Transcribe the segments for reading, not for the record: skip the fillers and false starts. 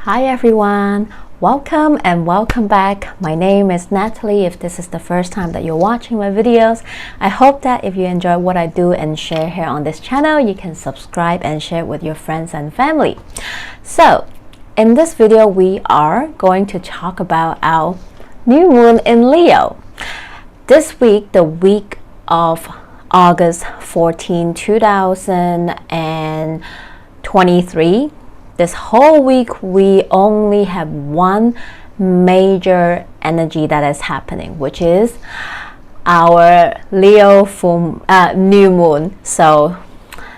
Hi everyone, welcome and welcome back. My name is Natalie. If this is the first time that you're watching my videos, I hope that if you enjoy what I do and share here on this channel, you can subscribe and share it with your friends and family. So, in this video, we are going to talk about our new moon in Leo. This week, the week of August 14, 2023, this whole week we only have one major energy that is happening, which is our Leo new moon. So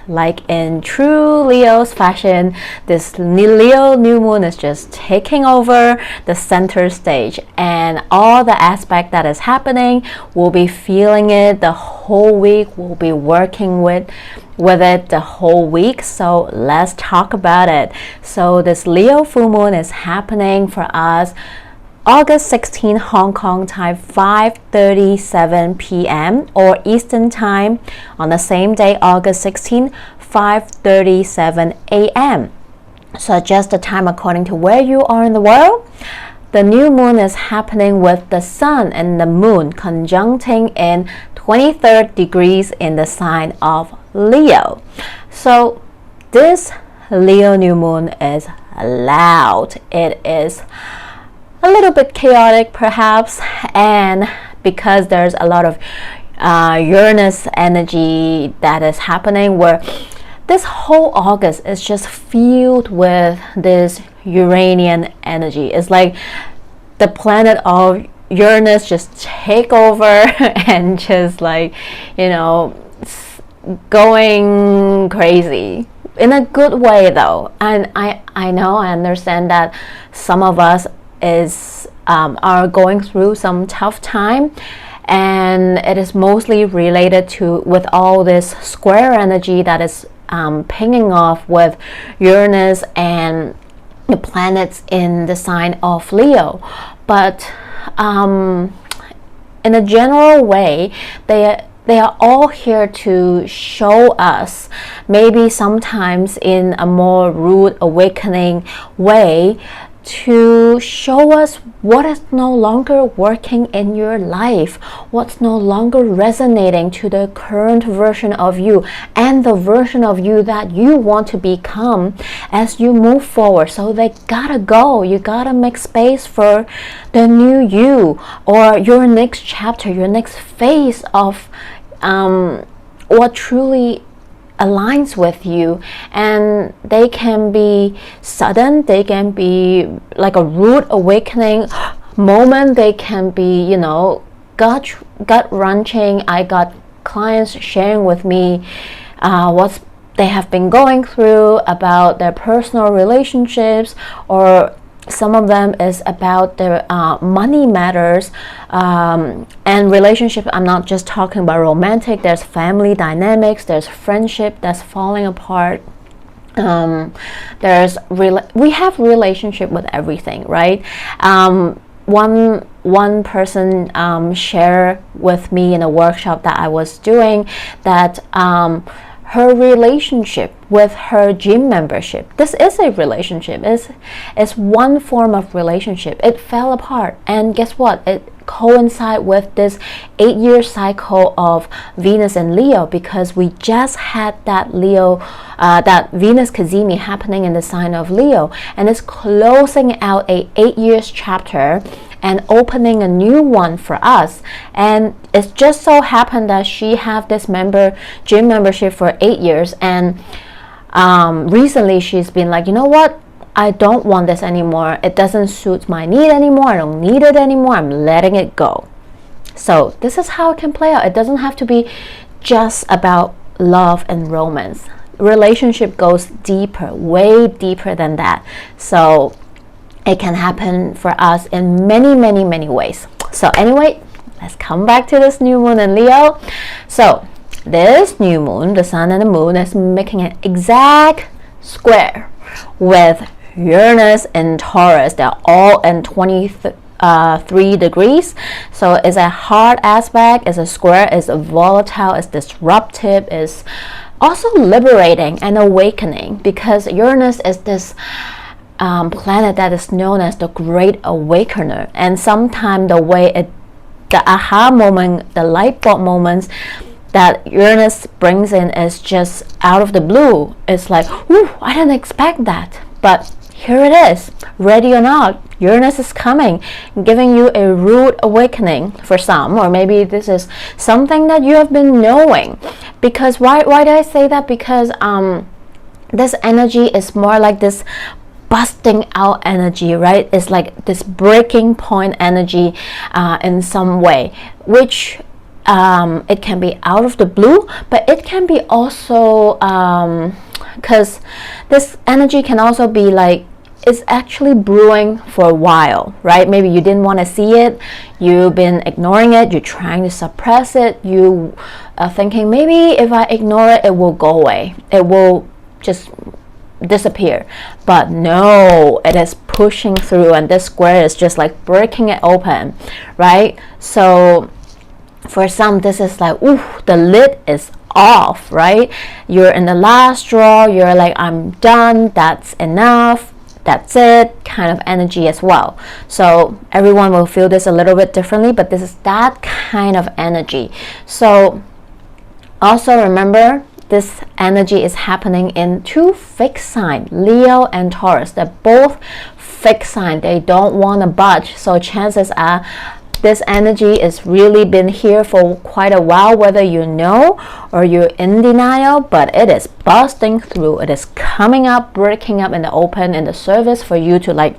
like in true Leo's fashion, this Leo new moon is just taking over the center stage, and all the aspect that is happening, we'll be feeling it the whole week. We'll be working with it the whole week. So let's talk about it. So this Leo full moon is happening for us August 16 Hong Kong time, 5:37 p.m. or Eastern time on the same day, August 16, 5:37 a.m. So adjust the time according to where you are in the world. The new moon is happening with the sun and the moon conjuncting in 23rd degrees in the sign of Leo. So this Leo new moon is loud. It is a little bit chaotic perhaps, and because there's a lot of Uranus energy that is happening, where this whole August is just filled with this Uranian energy. It's like the planet of Uranus just take over and just like, you know, going crazy in a good way though. And I understand that some of us are going through some tough time, and it is mostly related to with all this square energy that is pinging off with Uranus and the planets in the sign of Leo. But in a general way, they are all here to show us, maybe sometimes in a more rude awakening way, to show us what is no longer working in your life, what's no longer resonating to the current version of you and the version of you that you want to become as you move forward. So they gotta go. You gotta make space for the new you, or your next chapter, your next phase of what truly aligns with you. And they can be sudden, they can be like a rude awakening moment, they can be, you know, gut wrenching. I got clients sharing with me what they have been going through about their personal relationships, or some of them is about their money matters and relationship. I'm not just talking about romantic. There's family dynamics, there's friendship that's falling apart. We have relationship with everything, right? One person shared with me in a workshop that I was doing that her relationship with her gym membership, this is a relationship, is one form of relationship. It fell apart, and guess what? It coincide with this 8-year cycle of Venus and Leo, because we just had that that Venus Cazimi happening in the sign of Leo, and it's closing out a 8 years chapter and opening a new one for us. And it just so happened that she have this gym membership for 8 years, and recently she's been like, you know what, I don't want this anymore. It doesn't suit my need anymore. I don't need it anymore. I'm letting it go. So this is how it can play out. It doesn't have to be just about love and romance. Relationship goes deeper, way deeper than that. So it can happen for us in many, many, many ways. So anyway, let's come back to this new moon in Leo. So this new moon, the sun and the moon, is making an exact square with Uranus and Taurus. They're all in 23 degrees. So it's a hard aspect, it's a square, it's a volatile, it's disruptive, it's also liberating and awakening, because Uranus is this planet that is known as the Great Awakener. And sometimes the aha moment, the light bulb moments that Uranus brings in is just out of the blue. It's like, ooh, I didn't expect that. But here it is, ready or not, Uranus is coming, giving you a rude awakening for some, or maybe this is something that you have been knowing. Because why do I say that? Because this energy is more like this busting out energy, right? It's like this breaking point energy in some way, which it can be out of the blue, but it can be also because this energy can also be like it's actually brewing for a while, right? Maybe you didn't want to see it, you've been ignoring it, you're trying to suppress it, you are thinking maybe if I ignore it, it will go away, it will just disappear. But no, it is pushing through, and this square is just like breaking it open, right? So for some, this is like, ooh, the lid is off, right? You're in the last straw, you're like, I'm done, that's enough, that's it, kind of energy as well. So everyone will feel this a little bit differently, but this is that kind of energy. So also remember, this energy is happening in two fixed signs, Leo and Taurus. They're both fixed signs. They don't want to budge. So chances are this energy has really been here for quite a while, whether you know or you're in denial, but it is busting through. It is coming up, breaking up in the open, in the surface for you to like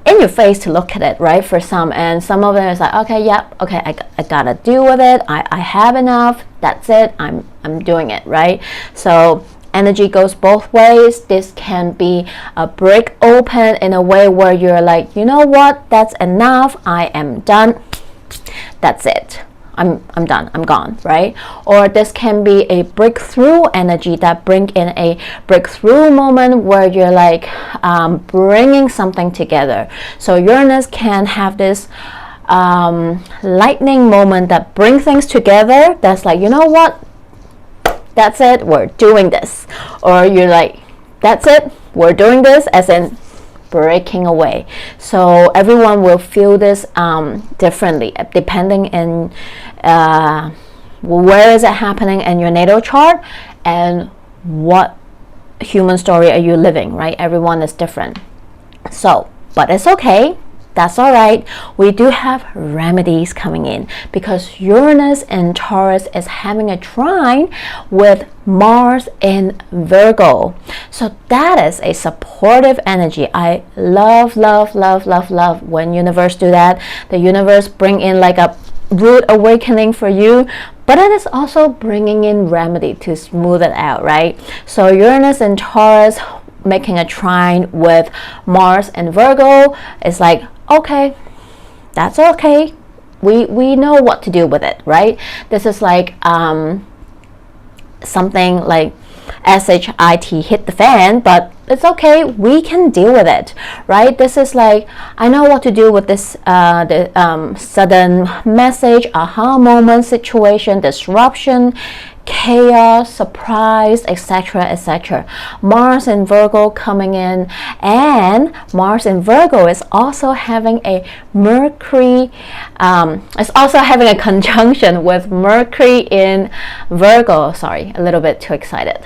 in your face to look at it, right? For some, and some of them is like, okay, yep, okay, I gotta deal with it. I have enough. That's it. I'm doing it, right? So energy goes both ways. This can be a break open in a way where you're like, you know what? That's enough. I am done. That's it. I'm done, I'm gone, right? Or this can be a breakthrough energy that bring in a breakthrough moment where you're like bringing something together. So Uranus can have this lightning moment that bring things together. That's like, you know what? That's it, we're doing this. Or you're like, that's it, we're doing this, as in breaking away. So everyone will feel this differently depending in where is it happening in your natal chart and what human story are you living, right? Everyone is different. So, but it's okay. That's all right. We do have remedies coming in because Uranus in Taurus is having a trine with Mars in Virgo. So that is a supportive energy. I love when universe do that. The universe bring in like a rude awakening for you, but it is also bringing in remedy to smooth it out, right? So Uranus in Taurus making a trine with Mars and Virgo is like, okay, that's okay. We know what to do with it, right? This is like something like SHIT hit the fan, but it's okay, we can deal with it, right? This is like, I know what to do with this sudden message, aha moment, situation, disruption, chaos, surprise, etc., etc. Mars in Virgo coming in, and Mars in Virgo is also having a Mercury, it's also having a conjunction with Mercury in Virgo. Sorry, a little bit too excited.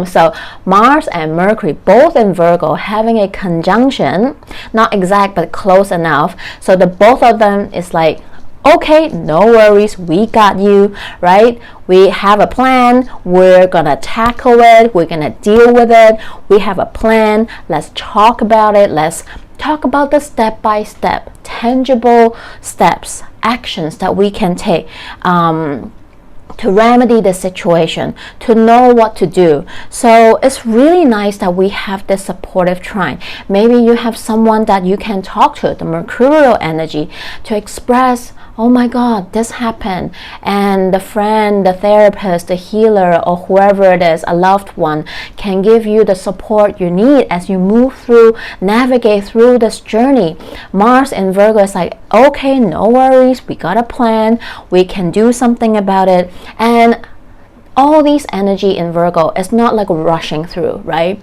So Mars and Mercury both in Virgo having a conjunction, not exact but close enough. So the both of them is like, okay, no worries, we got you, right? We have a plan, we're gonna tackle it, we're gonna deal with it, we have a plan, let's talk about it, let's talk about the step-by-step, tangible steps, actions that we can take to remedy the situation, to know what to do. So it's really nice that we have this supportive trine. Maybe you have someone that you can talk to, the mercurial energy, to express, oh my God, this happened, and the friend, the therapist, the healer, or whoever it is, a loved one, can give you the support you need as you move through, navigate through this journey. Mars in Virgo is like, okay, no worries, we got a plan, we can do something about it. And all these energy in Virgo is not like rushing through, right?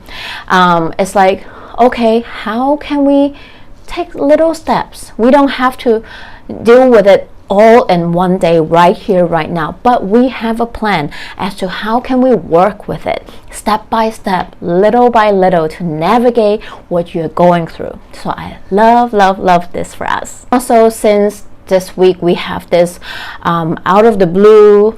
It's like, okay, how can we take little steps? We don't have to deal with it all in one day, right here, right now, but we have a plan as to how can we work with it step by step, little by little, to navigate what you're going through. So I love this for us. Also, since this week we have this out of the blue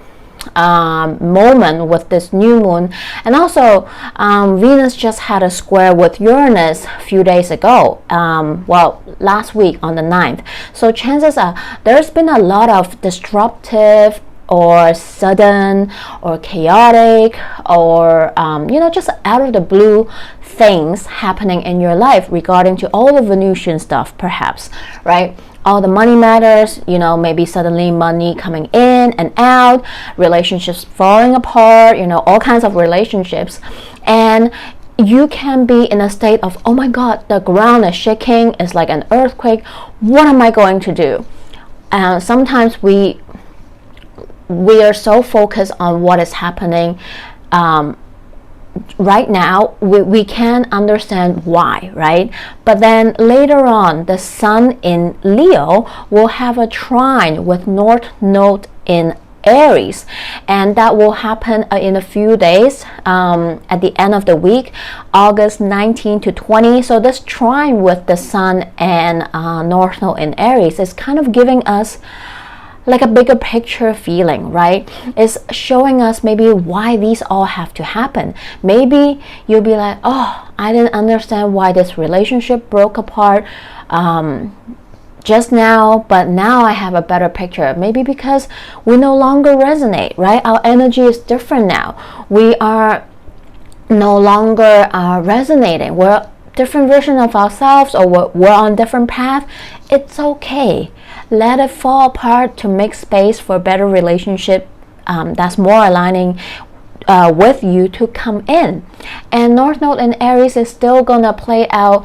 moment with this new moon, and also Venus just had a square with Uranus a few days ago, well, last week on the 9th. So chances are there's been a lot of disruptive or sudden or chaotic or just out of the blue things happening in your life regarding to all the Venusian stuff, perhaps, right? All the money matters, maybe suddenly money coming in and out, relationships falling apart, all kinds of relationships. And you can be in a state of, oh my God, the ground is shaking, it's like an earthquake. What am I going to do? And sometimes we are so focused on what is happening right now, we can't understand why, right? But then later on, the sun in Leo will have a trine with North Node in Aries, and that will happen in a few days at the end of the week, August 19 to 20. So this trine with the sun and North Node in Aries is kind of giving us like a bigger picture feeling, right? It's showing us maybe why these all have to happen. Maybe you'll be like, oh, I didn't understand why this relationship broke apart just now, but now I have a better picture. Maybe because we no longer resonate, right? Our energy is different now. We are no longer resonating. We're different version of ourselves, or we're on different path. It's okay. Let it fall apart to make space for a better relationship that's more aligning with you to come in. And North Node in Aries is still gonna play out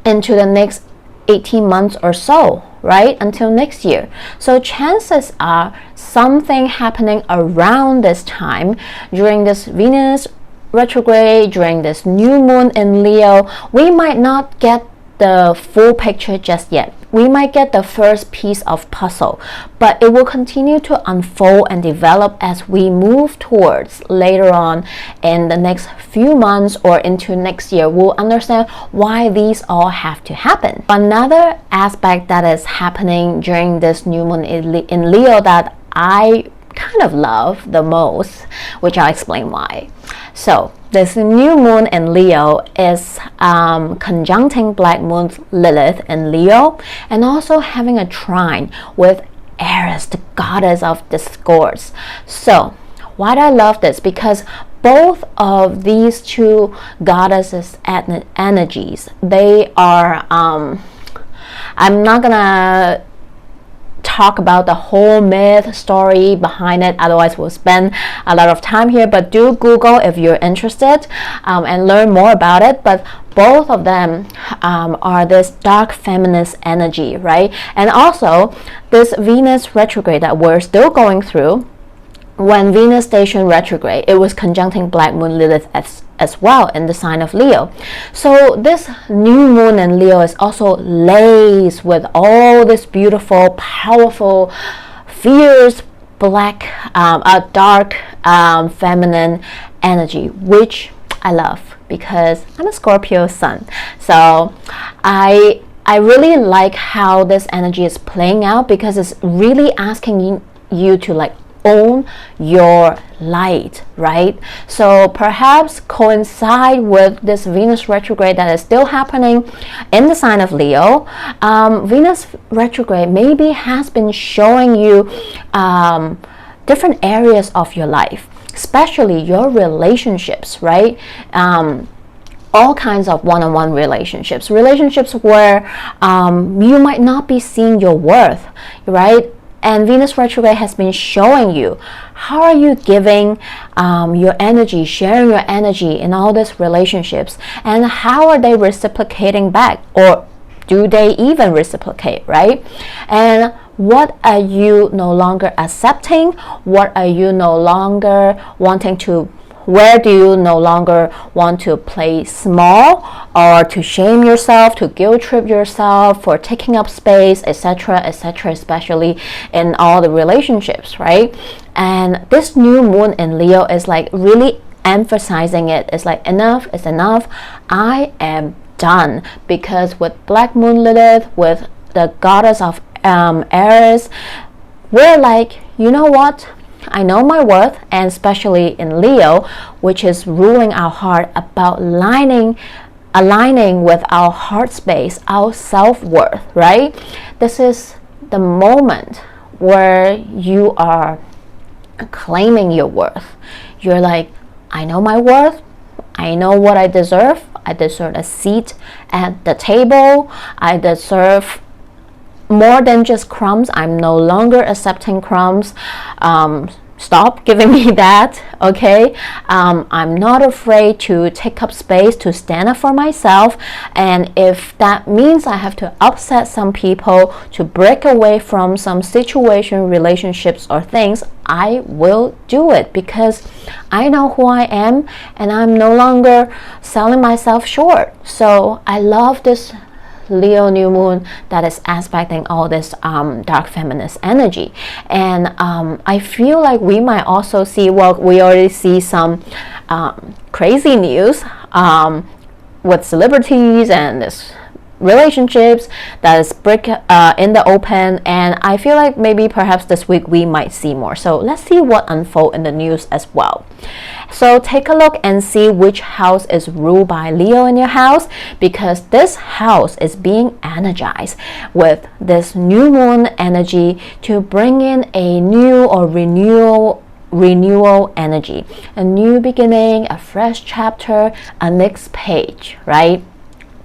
into the next 18 months or so, right? Until next year. So chances are something happening around this time, during this Venus retrograde, during this new moon in Leo. We might not get the full picture just yet. We might get the first piece of puzzle, but it will continue to unfold and develop as we move towards later on in the next few months or into next year. We'll understand why these all have to happen. Another aspect that is happening during this new moon in Leo that I kind of love the most, which I'll explain why. So this new moon in Leo is conjuncting Black Moon Lilith in Leo, and also having a trine with Eris, the goddess of discourse. So why do I love this? Because both of these two goddesses energies, they are I'm not gonna talk about the whole myth story behind it, otherwise we'll spend a lot of time here, but do Google if you're interested and learn more about it. But both of them are this dark feminist energy, right? And also this Venus retrograde that we're still going through, when Venus stationed retrograde, it was conjuncting Black Moon Lilith as well in the sign of Leo. So this new moon in Leo is also laced with all this beautiful, powerful, fierce, black, dark, feminine energy, which I love because I'm a Scorpio sun. So I really like how this energy is playing out, because it's really asking you to like own your light, right? So perhaps coincide with this Venus retrograde that is still happening in the sign of Leo. Venus retrograde maybe has been showing you different areas of your life, especially your relationships, right? All kinds of one-on-one relationships where you might not be seeing your worth, right? And Venus retrograde has been showing you how are you giving your energy, sharing your energy in all these relationships, and how are they reciprocating back, or do they even reciprocate, right? And what are you no longer accepting? What are you no longer wanting to Where do you no longer want to play small or to shame yourself, to guilt trip yourself for taking up space, etc., etc., especially in all the relationships, right? And this new moon in Leo is like really emphasizing it. It's like enough is enough. I am done. Because with Black Moon Lilith, with the goddess of Aries, we're like, you know what? I know my worth, and especially in Leo, which is ruling our heart, about aligning with our heart space, our self-worth, right? This is the moment where you are claiming your worth. You're like, I know my worth. I know what I deserve. I deserve a seat at the table. I deserve more than just crumbs. I'm no longer accepting crumbs. Stop giving me that, okay? I'm not afraid to take up space, to stand up for myself. And if that means I have to upset some people, to break away from some situation, relationships, or things, I will do it, because I know who I am and I'm no longer selling myself short. So I love this Leo new moon that is aspecting all this dark feminist energy. And I feel like we might also see, well, we already see some crazy news with celebrities and this relationships that is in the open, and I feel like maybe perhaps this week we might see more. So let's see what unfolds in the news as well. So take a look and see which house is ruled by Leo in your house, because this house is being energized with this new moon energy to bring in a new or renewal energy, a new beginning, a fresh chapter, a next page, right?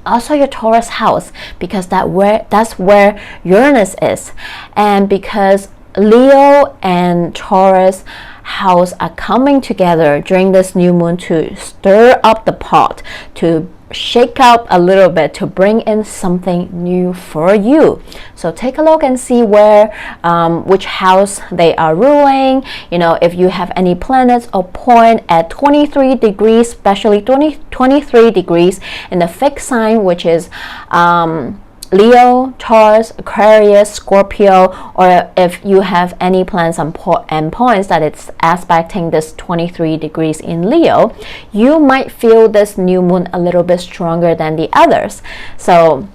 Also your Taurus house, because that's where Uranus is, and because Leo and Taurus house are coming together during this new moon to stir up the pot, to shake up a little bit, to bring in something new for you. So take a look and see where which house they are ruling. You know, if you have any planets or point at 23 degrees, especially 23 degrees in the fixed sign, which is Leo, Taurus, Aquarius, Scorpio, or if you have any planets and points that it's aspecting this 23 degrees in Leo, you might feel this new moon a little bit stronger than the others. So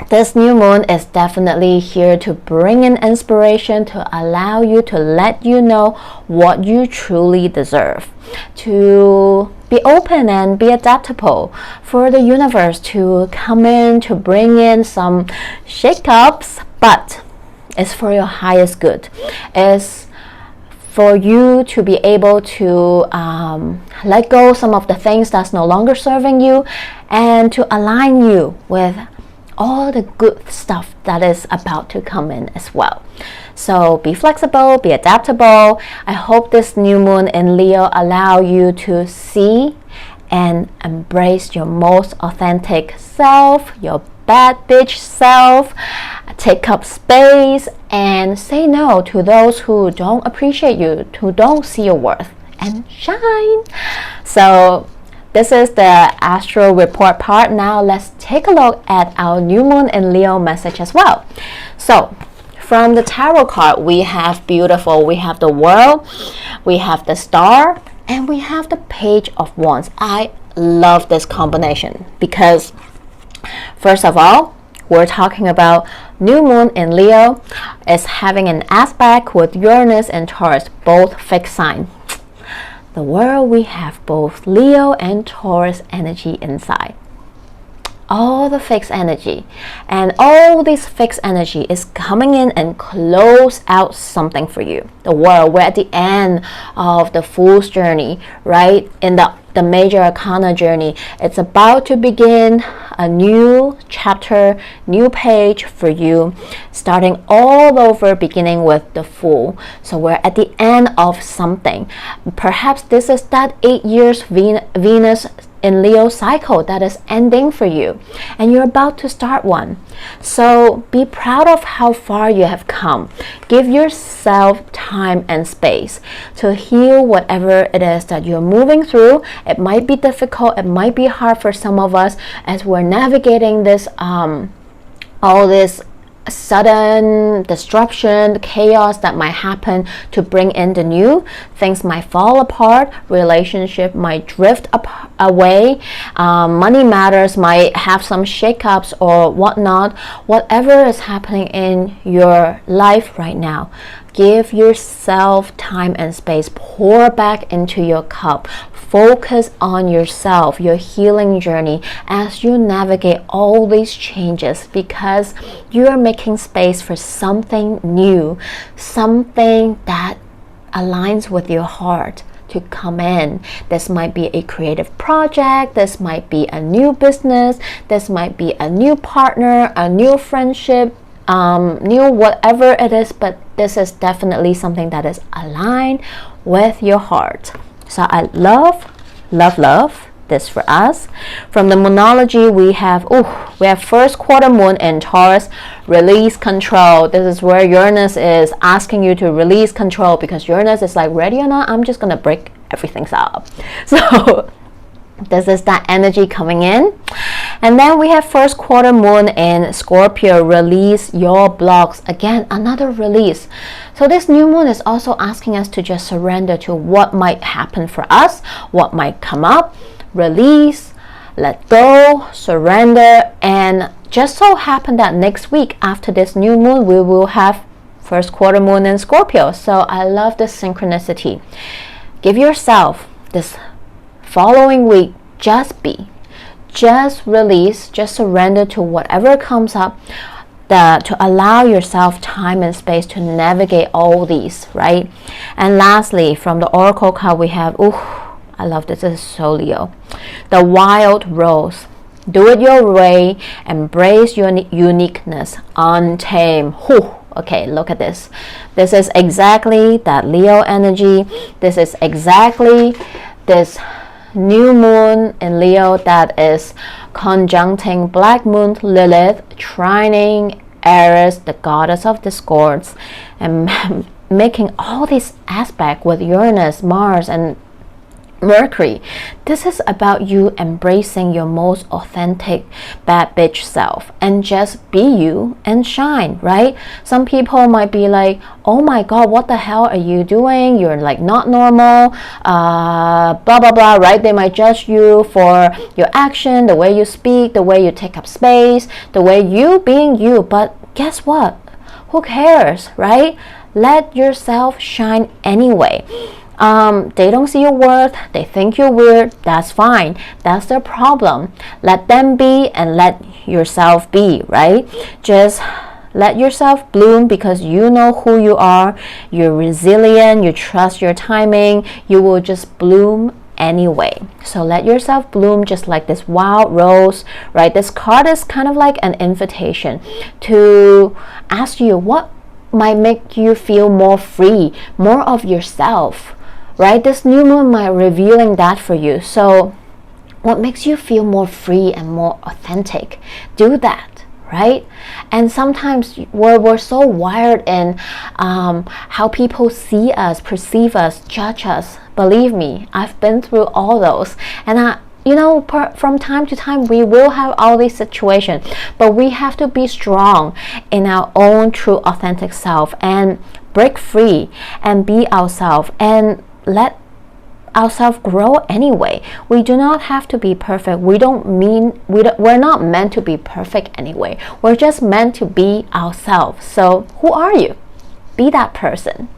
this new moon is definitely here to bring in inspiration, to allow you, to let you know what you truly deserve, to be open and be adaptable, for the universe to come in, to bring in some shake-ups, but it's for your highest good. It's for you to be able to let go some of the things that's no longer serving you, and to align you with all the good stuff that is about to come in as well. So be flexible, be adaptable. I hope this new moon in Leo allow you to see and embrace your most authentic self, your bad bitch self. Take up space and say no to those who don't appreciate you, who don't see your worth, and shine. So this is the astro report part. Now let's take a look at our new moon in Leo message as well. So from the tarot card, we have beautiful, we have the world, we have the star, and we have the page of wands. I love this combination because first of all, we're talking about new moon in Leo is having an aspect with Uranus and Taurus, both fixed sign. The world, we have both Leo and Taurus energy inside. All the fixed energy, and all this fixed energy is coming in and close out something for you. The world, we're at the end of the Fool's journey, right? In the major arcana journey, it's about to begin a new chapter, new page for you, starting all over, beginning with the Fool. So we're at the end of something. Perhaps this is that 8 years Venus in Leo cycle that is ending for you, and you're about to start one. So be proud of how far you have come. Give yourself time and space to heal whatever it is that you're moving through. It might be difficult, it might be hard for some of us as we're navigating this all this sudden disruption, chaos that might happen to bring in the new. Things might fall apart, relationship might drift away, money matters might have some shakeups or whatnot. Whatever is happening in your life right now, give yourself time and space. Pour back into your cup. Focus on yourself, your healing journey as you navigate all these changes, because you are making space for something new, something that aligns with your heart to come in. This might be a creative project, this might be a new business, this might be a new partner, a new friendship, new whatever it is, but this is definitely something that is aligned with your heart. So I love this for us. From the Moonology, we have first quarter moon in Taurus. Release control. This is where Uranus is asking you to release control, because Uranus is like, ready or not, I'm just gonna break everything up. So this is that energy coming in. And then we have first quarter moon in Scorpio. Release your blocks. Again, another release. So this new moon is also asking us to just surrender to what might happen for us, what might come up. Release, let go, surrender. And just so happen that next week after this new moon, we will have first quarter moon in Scorpio. So I love this synchronicity. Give yourself this following week, just be, just release, just surrender to whatever comes up, to allow yourself time and space to navigate all these, right? And lastly, from the Oracle card, we have, I love this, this is so Leo, the wild rose. Do it your way, embrace your uniqueness, untamed. Okay, look at this. This is exactly that Leo energy. This is exactly this new moon in Leo that is conjuncting Black Moon Lilith, trining Aries, the goddess of discords, and making all these aspects with Uranus, Mars, and Mercury. This is about you embracing your most authentic bad bitch self and just be you and shine, right? Some people might be like, oh my god, what the hell are you doing? You're like not normal, blah blah blah, right? They might judge you for your action, the way you speak, the way you take up space, the way you being you. But guess what? Who cares, right? Let yourself shine anyway. They don't see your worth, they think you're weird, that's fine, that's their problem. Let them be and let yourself be, right? Just let yourself bloom, because you know who you are, you're resilient, you trust your timing, you will just bloom anyway. So let yourself bloom just like this wild rose, right? This card is kind of like an invitation to ask you what might make you feel more free, more of yourself, right? This new moon might revealing that for you. So what makes you feel more free and more authentic? Do that, right? And sometimes we're so wired in how people see us, perceive us, judge us. Believe me, I've been through all those. And from time to time, we will have all these situations, but we have to be strong in our own true authentic self and break free and be ourselves and let ourselves grow anyway. We do not have to be perfect. We're not meant to be perfect anyway. We're just meant to be ourselves. So who are you? Be that person.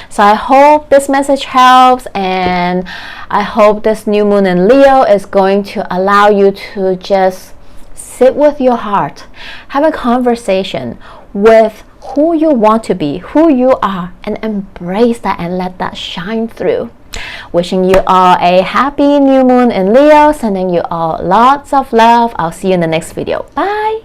So I hope this message helps, and I hope this new moon in Leo is going to allow you to just sit with your heart, have a conversation with who you want to be, who you are, and embrace that and let that shine through. Wishing you all a happy new moon in Leo, sending you all lots of love. I'll see you in the next video. Bye!